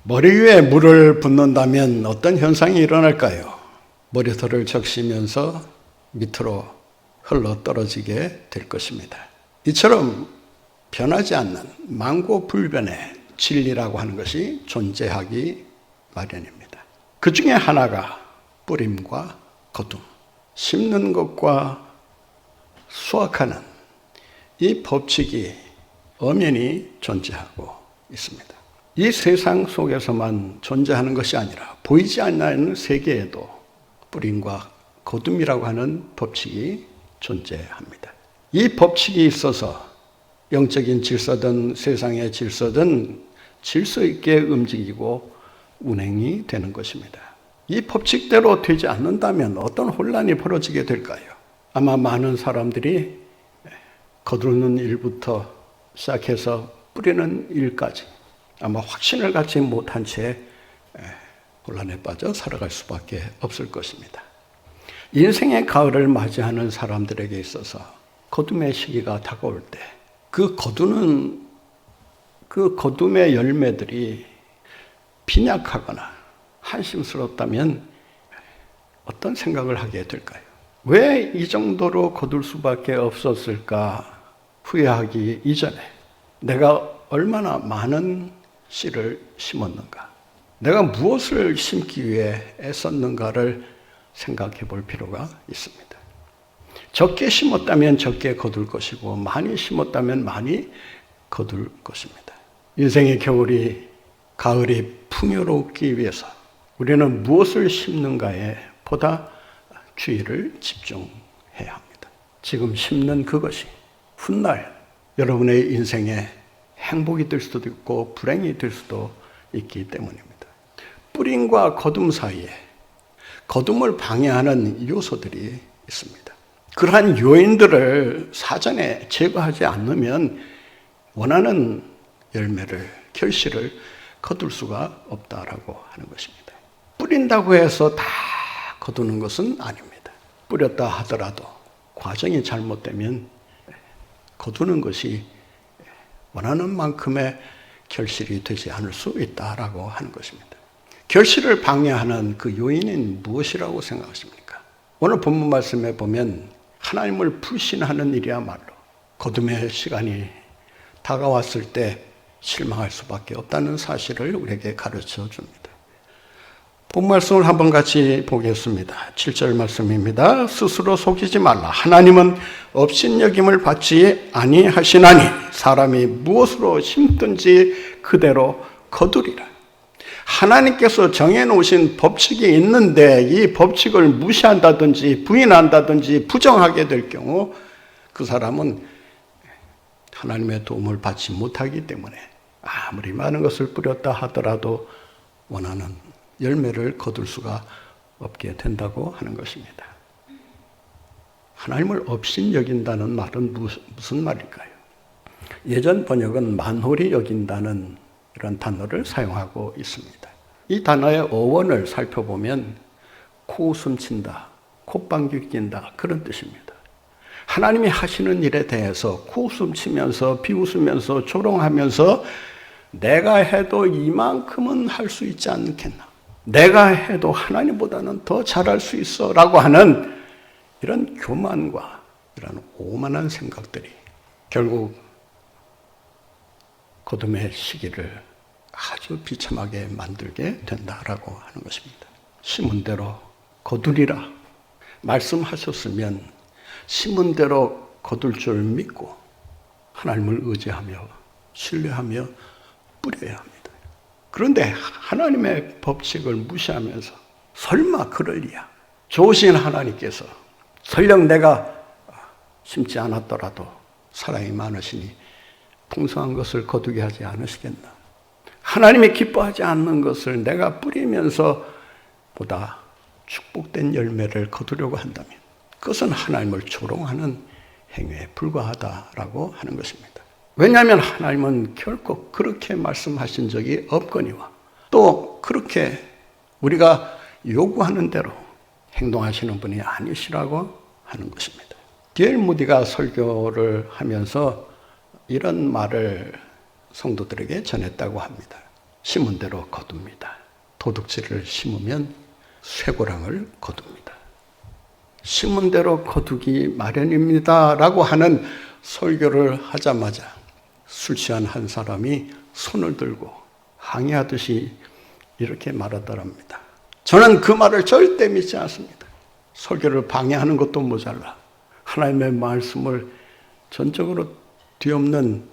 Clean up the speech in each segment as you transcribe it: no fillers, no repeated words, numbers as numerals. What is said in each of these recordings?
머리 위에 물을 붓는다면 어떤 현상이 일어날까요? 머리털을 적시면서 밑으로 흘러 떨어지게 될 것입니다. 이처럼 변하지 않는 만고불변의 진리라고 하는 것이 존재하기 마련입니다. 그 중에 하나가 뿌림과 거둠, 심는 것과 수확하는 이 법칙이 엄연히 존재하고 있습니다. 이 세상 속에서만 존재하는 것이 아니라 보이지 않는 세계에도 뿌림과 거둠이라고 하는 법칙이 존재합니다. 이 법칙이 있어서 영적인 질서든 세상의 질서든 질서 있게 움직이고 운행이 되는 것입니다. 이 법칙대로 되지 않는다면 어떤 혼란이 벌어지게 될까요? 아마 많은 사람들이 거두는 일부터 시작해서 뿌리는 일까지 아마 확신을 갖지 못한 채 혼란에 빠져 살아갈 수밖에 없을 것입니다. 인생의 가을을 맞이하는 사람들에게 있어서 거둠의 시기가 다가올 때 그 거둠의 열매들이 빈약하거나 한심스럽다면 어떤 생각을 하게 될까요? 왜 이 정도로 거둘 수밖에 없었을까 후회하기 이전에 내가 얼마나 많은 씨를 심었는가, 내가 무엇을 심기 위해 애썼는가를 생각해 볼 필요가 있습니다. 적게 심었다면 적게 거둘 것이고 많이 심었다면 많이 거둘 것입니다. 인생의 겨울이 가을이 풍요롭기 위해서 우리는 무엇을 심는가에 보다 주의를 집중해야 합니다. 지금 심는 그것이 훗날 여러분의 인생에 행복이 될 수도 있고 불행이 될 수도 있기 때문입니다. 뿌림과 거둠 사이에 거둠을 방해하는 요소들이 있습니다. 그러한 요인들을 사전에 제거하지 않으면 원하는 열매를, 결실을 거둘 수가 없다라고 하는 것입니다. 뿌린다고 해서 다 거두는 것은 아닙니다. 뿌렸다 하더라도 과정이 잘못되면 거두는 것이 원하는 만큼의 결실이 되지 않을 수 있다라고 하는 것입니다. 결실을 방해하는 그 요인은 무엇이라고 생각하십니까? 오늘 본문 말씀에 보면 하나님을 불신하는 일이야말로 거둠의 시간이 다가왔을 때 실망할 수밖에 없다는 사실을 우리에게 가르쳐 줍니다. 본 말씀을 한번 같이 보겠습니다. 7절 말씀입니다. 스스로 속이지 말라. 하나님은 업신여김을 받지 아니하시나니 사람이 무엇으로 심든지 그대로 거두리라. 하나님께서 정해놓으신 법칙이 있는데 이 법칙을 무시한다든지 부인한다든지 부정하게 될 경우 그 사람은 하나님의 도움을 받지 못하기 때문에 아무리 많은 것을 뿌렸다 하더라도 원하는 열매를 거둘 수가 없게 된다고 하는 것입니다. 하나님을 업신 여긴다는 말은 무슨 말일까요? 예전 번역은 만홀히 여긴다는 이런 단어를 사용하고 있습니다. 이 단어의 어원을 살펴보면 코웃음 친다, 콧방귀 낀다 그런 뜻입니다. 하나님이 하시는 일에 대해서 코웃음 치면서 비웃으면서 조롱하면서 내가 해도 이만큼은 할 수 있지 않겠나, 내가 해도 하나님보다는 더 잘할 수 있어 라고 하는 이런 교만과 이런 오만한 생각들이 결국 거둠의 시기를 아주 비참하게 만들게 된다라고 하는 것입니다. 심은 대로 거두리라 말씀하셨으면 심은 대로 거둘 줄 믿고 하나님을 의지하며 신뢰하며 뿌려야 합니다. 그런데 하나님의 법칙을 무시하면서 설마 그럴 리야, 좋으신 하나님께서 설령 내가 심지 않았더라도 사랑이 많으시니 풍성한 것을 거두게 하지 않으시겠나, 하나님이 기뻐하지 않는 것을 내가 뿌리면서 보다 축복된 열매를 거두려고 한다면 그것은 하나님을 조롱하는 행위에 불과하다라고 하는 것입니다. 왜냐하면 하나님은 결코 그렇게 말씀하신 적이 없거니와 또 그렇게 우리가 요구하는 대로 행동하시는 분이 아니시라고 하는 것입니다. D.L. 무디가 설교를 하면서 이런 말을 성도들에게 전했다고 합니다. 심은 대로 거둡니다. 도둑질을 심으면 쇠고랑을 거둡니다. 심은 대로 거두기 마련입니다 라고 하는 설교를 하자마자 술 취한 한 사람이 손을 들고 항의하듯이 이렇게 말하더랍니다. 저는 그 말을 절대 믿지 않습니다. 설교를 방해하는 것도 모자라 하나님의 말씀을 전적으로 뒤엎는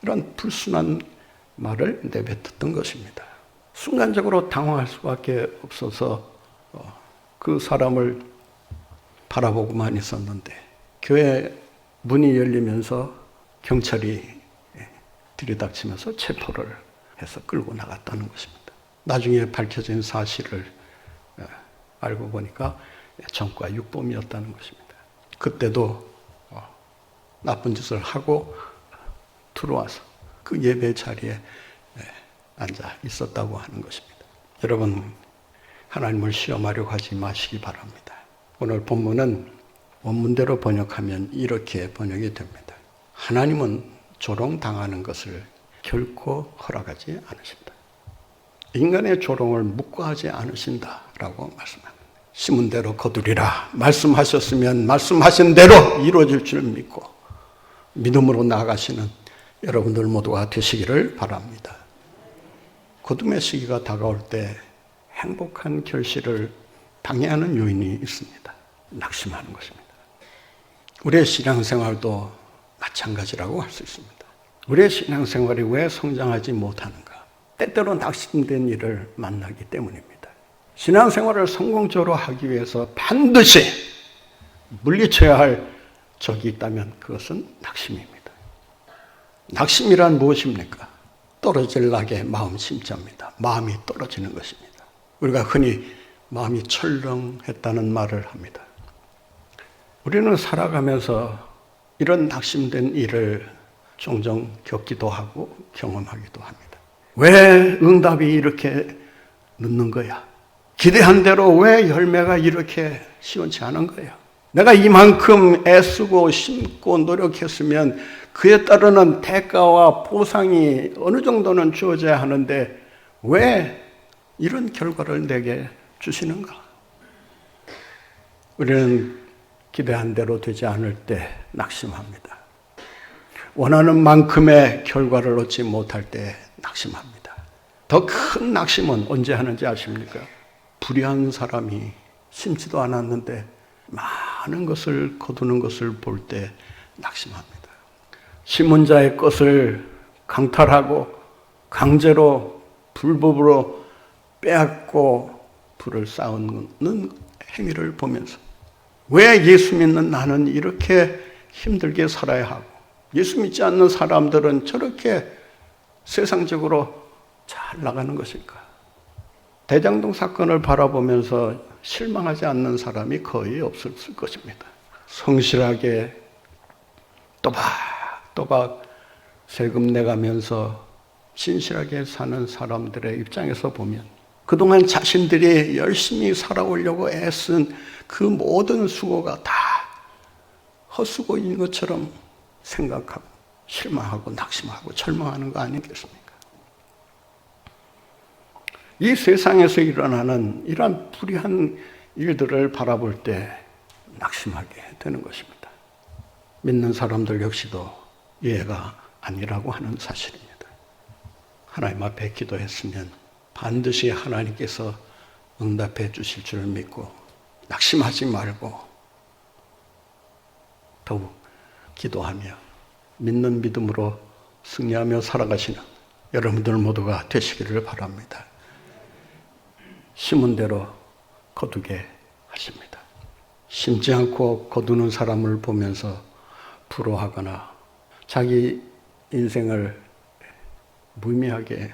이런 불순한 말을 내뱉었던 것입니다. 순간적으로 당황할 수밖에 없어서 그 사람을 바라보고만 있었는데 교회 문이 열리면서 경찰이 들이닥치면서 체포를 해서 끌고 나갔다는 것입니다. 나중에 밝혀진 사실을 알고 보니까 전과 육범이었다는 것입니다. 그때도 나쁜 짓을 하고 들어와서 그 예배 자리에 앉아 있었다고 하는 것입니다. 여러분, 하나님을 시험하려고 하지 마시기 바랍니다. 오늘 본문은 원문대로 번역하면 이렇게 번역이 됩니다. 하나님은 조롱당하는 것을 결코 허락하지 않으신다. 인간의 조롱을 묵과하지 않으신다라고 말씀합니다. 심은 대로 거두리라. 말씀하셨으면 말씀하신 대로 이루어질 줄 믿고 믿음으로 나아가시는 여러분들 모두가 되시기를 바랍니다. 거둠의 시기가 다가올 때 행복한 결실을 방해하는 요인이 있습니다. 낙심하는 것입니다. 우리의 신앙생활도 마찬가지라고 할 수 있습니다. 우리의 신앙생활이 왜 성장하지 못하는가? 때때로 낙심된 일을 만나기 때문입니다. 신앙생활을 성공적으로 하기 위해서 반드시 물리쳐야 할 적이 있다면 그것은 낙심입니다. 낙심이란 무엇입니까? 떨어질 낙에 마음 심자입니다. 마음이 떨어지는 것입니다. 우리가 흔히 마음이 철렁했다는 말을 합니다. 우리는 살아가면서 이런 낙심된 일을 종종 겪기도 하고 경험하기도 합니다. 왜 응답이 이렇게 늦는 거야? 기대한 대로 왜 열매가 이렇게 시원치 않은 거야? 내가 이만큼 애쓰고 심고 노력했으면 그에 따르는 대가와 보상이 어느 정도는 주어져야 하는데 왜 이런 결과를 내게 주시는가? 우리는 기대한 대로 되지 않을 때 낙심합니다. 원하는 만큼의 결과를 얻지 못할 때 낙심합니다. 더 큰 낙심은 언제 하는지 아십니까? 불의한 사람이 심지도 않았는데 많은 것을 거두는 것을 볼 때 낙심합니다. 심은 자의 것을 강탈하고 강제로 불법으로 빼앗고 불을 쌓는 행위를 보면서 왜 예수 믿는 나는 이렇게 힘들게 살아야 하고 예수 믿지 않는 사람들은 저렇게 세상적으로 잘 나가는 것일까? 대장동 사건을 바라보면서 실망하지 않는 사람이 거의 없었을 것입니다. 성실하게 또박또박 세금 내가면서 진실하게 사는 사람들의 입장에서 보면 그동안 자신들이 열심히 살아오려고 애쓴 그 모든 수고가 다 헛수고인 것처럼 생각하고 실망하고 낙심하고 절망하는 거 아니겠습니까? 이 세상에서 일어나는 이러한 불의한 일들을 바라볼 때 낙심하게 되는 것입니다. 믿는 사람들 역시도 예외가 아니라고 하는 사실입니다. 하나님 앞에 기도했으면 반드시 하나님께서 응답해 주실 줄 믿고 낙심하지 말고 더욱 기도하며 믿는 믿음으로 승리하며 살아가시는 여러분들 모두가 되시기를 바랍니다. 심은 대로 거두게 하십니다. 심지 않고 거두는 사람을 보면서 부러워하거나 자기 인생을 무의미하게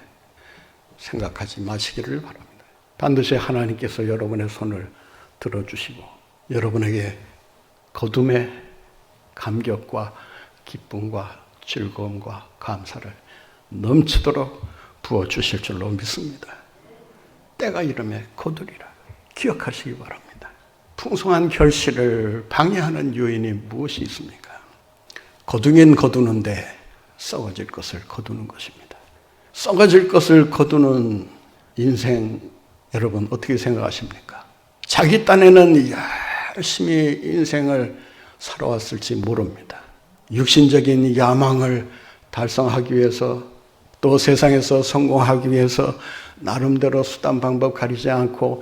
생각하지 마시기를 바랍니다. 반드시 하나님께서 여러분의 손을 들어주시고 여러분에게 거둠의 감격과 기쁨과 즐거움과 감사를 넘치도록 부어주실 줄로 믿습니다. 때가 이름에 거두리라 기억하시기 바랍니다. 풍성한 결실을 방해하는 요인이 무엇이 있습니까? 거두긴 거두는데 썩어질 것을 거두는 것입니다. 썩어질 것을 거두는 인생, 여러분 어떻게 생각하십니까? 자기 딴에는 열심히 인생을 살아왔을지 모릅니다. 육신적인 야망을 달성하기 위해서, 또 세상에서 성공하기 위해서 나름대로 수단 방법 가리지 않고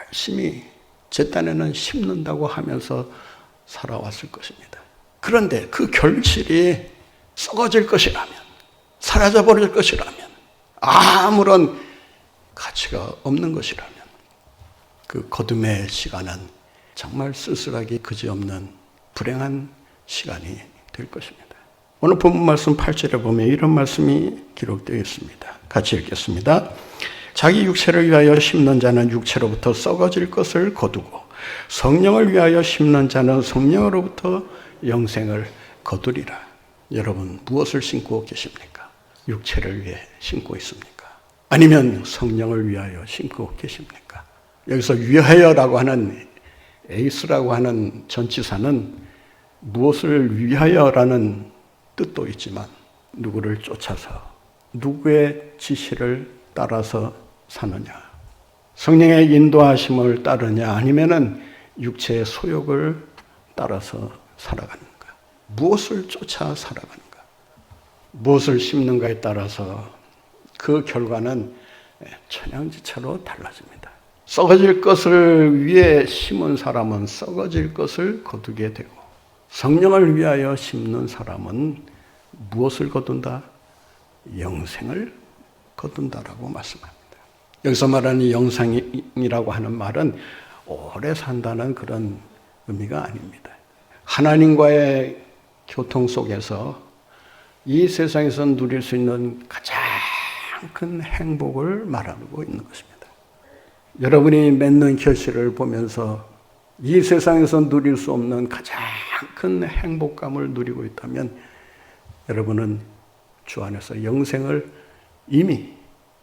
열심히 제 딴에는 심는다고 하면서 살아왔을 것입니다. 그런데 그 결실이 썩어질 것이라면, 사라져버릴 것이라면, 아무런 가치가 없는 것이라면 그 거둠의 시간은 정말 쓸쓸하기 그지없는 불행한 시간이 될 것입니다. 오늘 본문 말씀 8절에 보면 이런 말씀이 기록되어 있습니다. 같이 읽겠습니다. 자기 육체를 위하여 심는 자는 육체로부터 썩어질 것을 거두고 성령을 위하여 심는 자는 성령으로부터 영생을 거두리라. 여러분 무엇을 심고 계십니까? 육체를 위해 심고 있습니까? 아니면 성령을 위하여 심고 계십니까? 여기서 위하여라고 하는 에이스라고 하는 전치사는 무엇을 위하여라는 뜻도 있지만 누구를 쫓아서 누구의 지시를 따라서 사느냐, 성령의 인도하심을 따르냐, 아니면은 육체의 소욕을 따라서 살아가는가, 무엇을 쫓아 살아가는가, 무엇을 심는가에 따라서 그 결과는 천양지차로 달라집니다. 썩어질 것을 위해 심은 사람은 썩어질 것을 거두게 되고, 성령을 위하여 심는 사람은 무엇을 거둔다? 영생을 거둔다라고 말씀합니다. 여기서 말하는 영생이라고 하는 말은 오래 산다는 그런 의미가 아닙니다. 하나님과의 교통 속에서 이 세상에서 누릴 수 있는 가장 큰 행복을 말하고 있는 것입니다. 여러분이 맺는 결실을 보면서 이 세상에서 누릴 수 없는 가장 큰 행복감을 누리고 있다면 여러분은 주 안에서 영생을 이미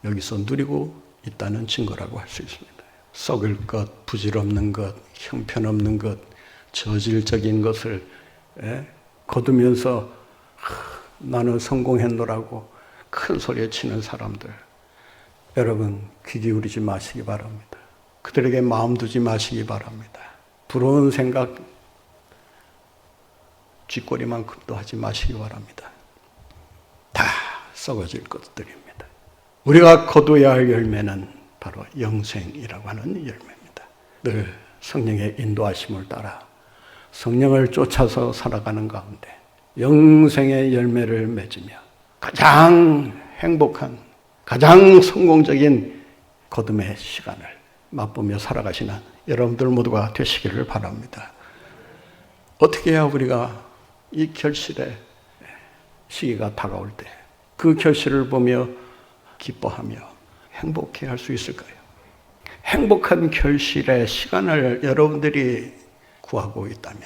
여기서 누리고 있다는 증거라고 할 수 있습니다. 썩을 것, 부질없는 것, 형편없는 것, 저질적인 것을 거두면서 나는 성공했노라고 큰 소리에 치는 사람들, 여러분 귀 기울이지 마시기 바랍니다. 그들에게 마음 두지 마시기 바랍니다. 부러운 생각 쥐꼬리만큼도 하지 마시기 바랍니다. 다 썩어질 것들입니다. 우리가 거둬야 할 열매는 바로 영생이라고 하는 열매입니다. 늘 성령의 인도하심을 따라 성령을 쫓아서 살아가는 가운데 영생의 열매를 맺으며 가장 행복한, 가장 성공적인 거둠의 시간을 맛보며 살아가시는 여러분들 모두가 되시기를 바랍니다. 어떻게 해야 우리가 이 결실의 시기가 다가올 때 그 결실을 보며 기뻐하며 행복해 할 수 있을까요? 행복한 결실의 시간을 여러분들이 구하고 있다면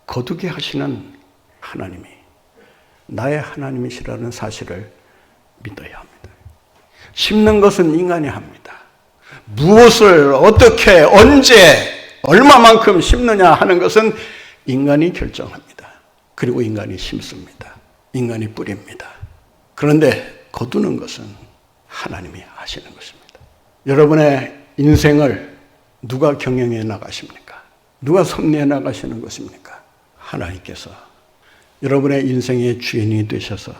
거두게 하시는 하나님이 나의 하나님이시라는 사실을 믿어야 합니다. 심는 것은 인간이 합니다. 무엇을 어떻게 언제 얼마만큼 심느냐 하는 것은 인간이 결정합니다. 그리고 인간이 심습니다. 인간이 뿌립니다. 그런데 거두는 것은 하나님이 하시는 것입니다. 여러분의 인생을 누가 경영해 나가십니까? 누가 섭리해 나가시는 것입니까? 하나님께서 여러분의 인생의 주인이 되셔서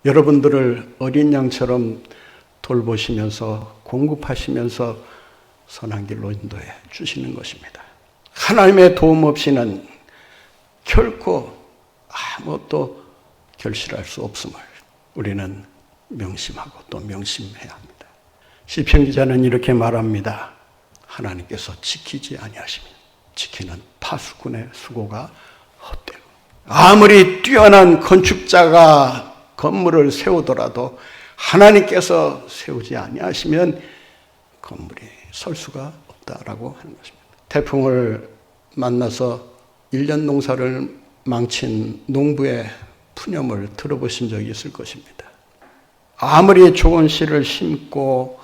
여러분들을 어린 양처럼 돌보시면서 공급하시면서 선한 길로 인도해 주시는 것입니다. 하나님의 도움 없이는 결코 아무것도 결실할 수 없음을 우리는 명심하고 또 명심해야 합니다. 시편 기자는 이렇게 말합니다. 하나님께서 지키지 아니하시면 지키는 파수꾼의 수고가 헛되고, 아무리 뛰어난 건축자가 건물을 세우더라도 하나님께서 세우지 아니하시면 건물이 설 수가 없다라고 하는 것입니다. 태풍을 만나서 1년 농사를 망친 농부의 푸념을 들어보신 적이 있을 것입니다. 아무리 좋은 씨를 심고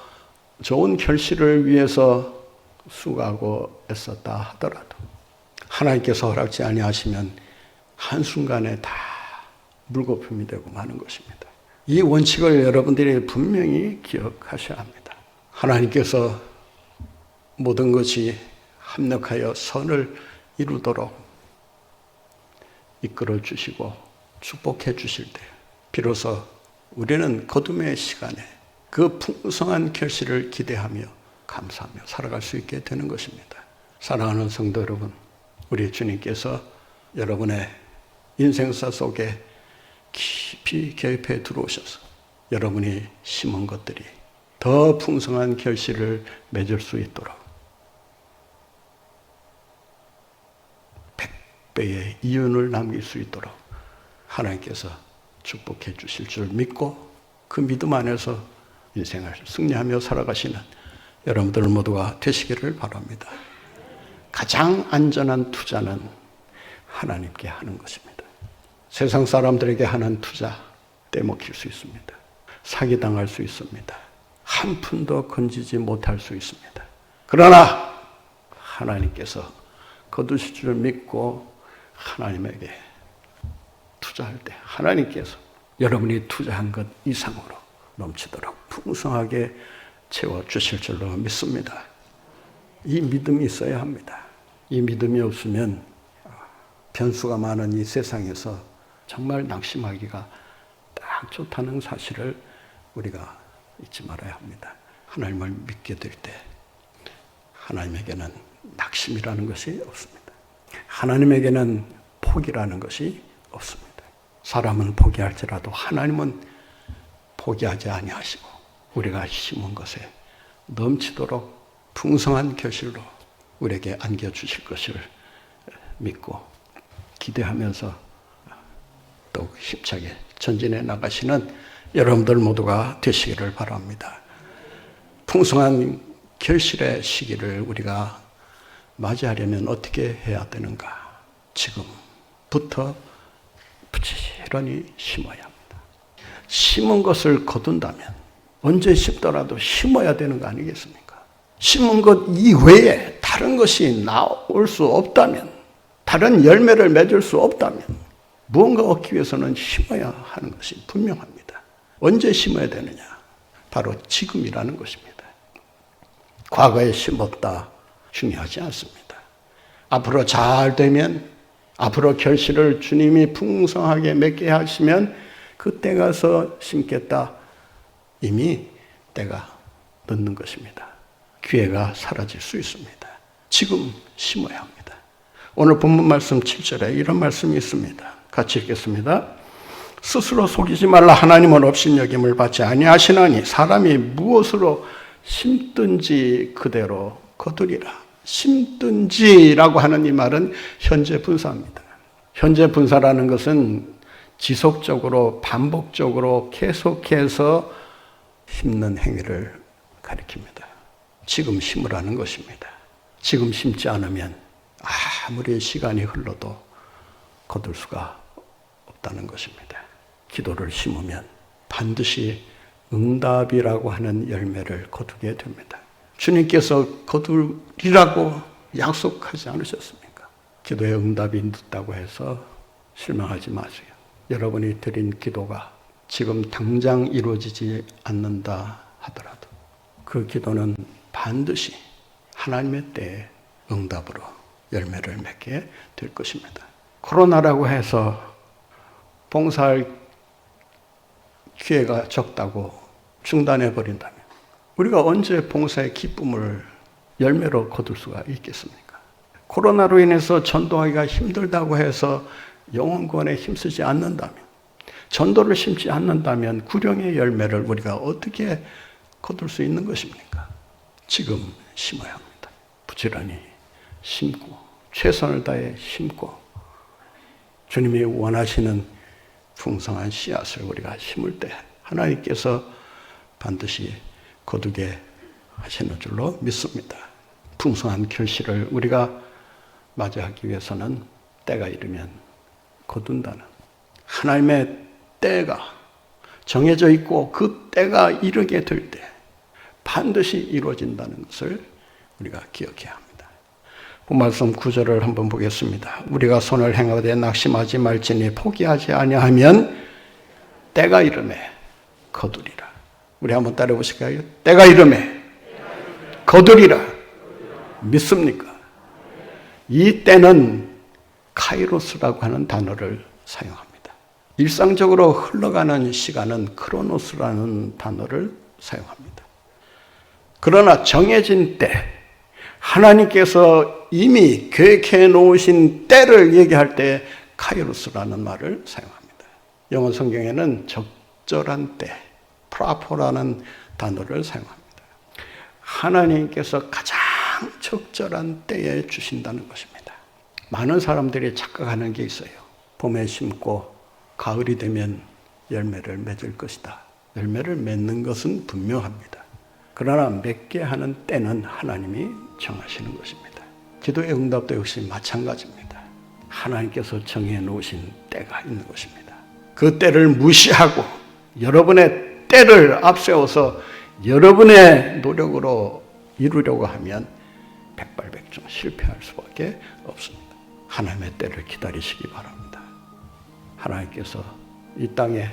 좋은 결실을 위해서 수고하고 애썼다 하더라도 하나님께서 허락지 아니하시면 한순간에 다 물거품이 되고 마는 것입니다. 이 원칙을 여러분들이 분명히 기억하셔야 합니다. 하나님께서 모든 것이 합력하여 선을 이루도록 이끌어 주시고 축복해 주실 때 비로소 우리는 거둠의 시간에 그 풍성한 결실을 기대하며 감사하며 살아갈 수 있게 되는 것입니다. 사랑하는 성도 여러분, 우리 주님께서 여러분의 인생사 속에 깊이 개입해 들어오셔서 여러분이 심은 것들이 더 풍성한 결실을 맺을 수 있도록 100배의 이윤을 남길 수 있도록 하나님께서 축복해 주실 줄 믿고 그 믿음 안에서 인생을 승리하며 살아가시는 여러분들 모두가 되시기를 바랍니다. 가장 안전한 투자는 하나님께 하는 것입니다. 세상 사람들에게 하는 투자 떼먹힐 수 있습니다. 사기당할 수 있습니다. 한 푼도 건지지 못할 수 있습니다. 그러나 하나님께서 거두실 줄 믿고 하나님에게 투자할 때 하나님께서 여러분이 투자한 것 이상으로 넘치도록 풍성하게 채워주실 줄로 믿습니다. 이 믿음이 있어야 합니다. 이 믿음이 없으면 변수가 많은 이 세상에서 정말 낙심하기가 딱 좋다는 사실을 우리가 잊지 말아야 합니다. 하나님을 믿게 될 때 하나님에게는 낙심이라는 것이 없습니다. 하나님에게는 포기라는 것이 없습니다. 사람은 포기할지라도 하나님은 포기하지 아니하시고 우리가 심은 것에 넘치도록 풍성한 결실로 우리에게 안겨주실 것을 믿고 기대하면서 더욱 힘차게 전진해 나가시는 여러분들 모두가 되시기를 바랍니다. 풍성한 결실의 시기를 우리가 맞이하려면 어떻게 해야 되는가? 지금부터 부지런히 심어야 합니다. 심은 것을 거둔다면 언제 심더라도 심어야 되는 거 아니겠습니까? 심은 것 이외에 다른 것이 나올 수 없다면, 다른 열매를 맺을 수 없다면 무언가 얻기 위해서는 심어야 하는 것이 분명합니다. 언제 심어야 되느냐? 바로 지금이라는 것입니다. 과거에 심었다 중요하지 않습니다. 앞으로 잘 되면, 앞으로 결실을 주님이 풍성하게 맺게 하시면 그때 가서 심겠다. 이미 때가 늦는 것입니다. 기회가 사라질 수 있습니다. 지금 심어야 합니다. 오늘 본문 말씀 7절에 이런 말씀이 있습니다. 같이 읽겠습니다. 스스로 속이지 말라. 하나님은 업신여김을 받지 아니하시나니 사람이 무엇으로 심든지 그대로 거두리라. 심든지라고 하는 이 말은 현재 분사입니다. 현재 분사라는 것은 지속적으로 반복적으로 계속해서 심는 행위를 가리킵니다. 지금 심으라는 것입니다. 지금 심지 않으면 아무리 시간이 흘러도 거둘 수가 없다는 것입니다. 기도를 심으면 반드시 응답이라고 하는 열매를 거두게 됩니다. 주님께서 거두리라고 약속하지 않으셨습니까? 기도의 응답이 늦다고 해서 실망하지 마세요. 여러분이 드린 기도가 지금 당장 이루어지지 않는다 하더라도 그 기도는 반드시 하나님의 때에 응답으로 열매를 맺게 될 것입니다. 코로나라고 해서 봉사할 기회가 적다고 중단해 버린다면 우리가 언제 봉사의 기쁨을 열매로 거둘 수가 있겠습니까? 코로나로 인해서 전도하기가 힘들다고 해서 영혼구원에 힘쓰지 않는다면, 전도를 심지 않는다면 구령의 열매를 우리가 어떻게 거둘 수 있는 것입니까? 지금 심어야 합니다. 부지런히 심고 최선을 다해 심고 주님이 원하시는 풍성한 씨앗을 우리가 심을 때 하나님께서 반드시 거두게 하시는 줄로 믿습니다. 풍성한 결실을 우리가 맞이하기 위해서는 때가 이르면 거둔다는 하나님의 때가 정해져 있고 그 때가 이르게 될 때 반드시 이루어진다는 것을 우리가 기억해야 합니다. 말씀 9절을 한번 보겠습니다. 우리가 손을 행하되 낙심하지 말지니 포기하지 아니하면 때가 이르매 거두리라. 우리 한번 따라해 보실까요? 때가 이르매 거두리라. 믿습니까? 이 때는 카이로스라고 하는 단어를 사용합니다. 일상적으로 흘러가는 시간은 크로노스라는 단어를 사용합니다. 그러나 정해진 때, 하나님께서 이미 계획해 놓으신 때를 얘기할 때 카이로스라는 말을 사용합니다. 영어 성경에는 적절한 때, 프라포라는 단어를 사용합니다. 하나님께서 가장 적절한 때에 주신다는 것입니다. 많은 사람들이 착각하는 게 있어요. 봄에 심고 가을이 되면 열매를 맺을 것이다. 열매를 맺는 것은 분명합니다. 그러나 맺게 하는 때는 하나님이 정하시는 것입니다. 기도의 응답도 역시 마찬가지입니다. 하나님께서 정해 놓으신 때가 있는 것입니다. 그 때를 무시하고 여러분의 때를 앞세워서 여러분의 노력으로 이루려고 하면 백발백중 실패할 수밖에 없습니다. 하나님의 때를 기다리시기 바랍니다. 하나님께서 이 땅에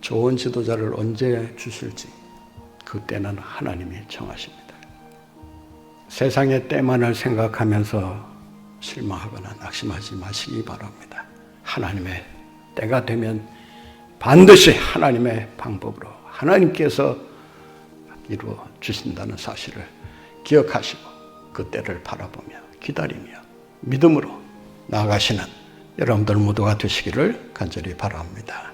좋은 지도자를 언제 주실지 그 때는 하나님이 정하십니다. 세상의 때만을 생각하면서 실망하거나 낙심하지 마시기 바랍니다. 하나님의 때가 되면 반드시 하나님의 방법으로 하나님께서 이루어 주신다는 사실을 기억하시고 그 때를 바라보며 기다리며 믿음으로 나아가시는 여러분들 모두가 되시기를 간절히 바랍니다.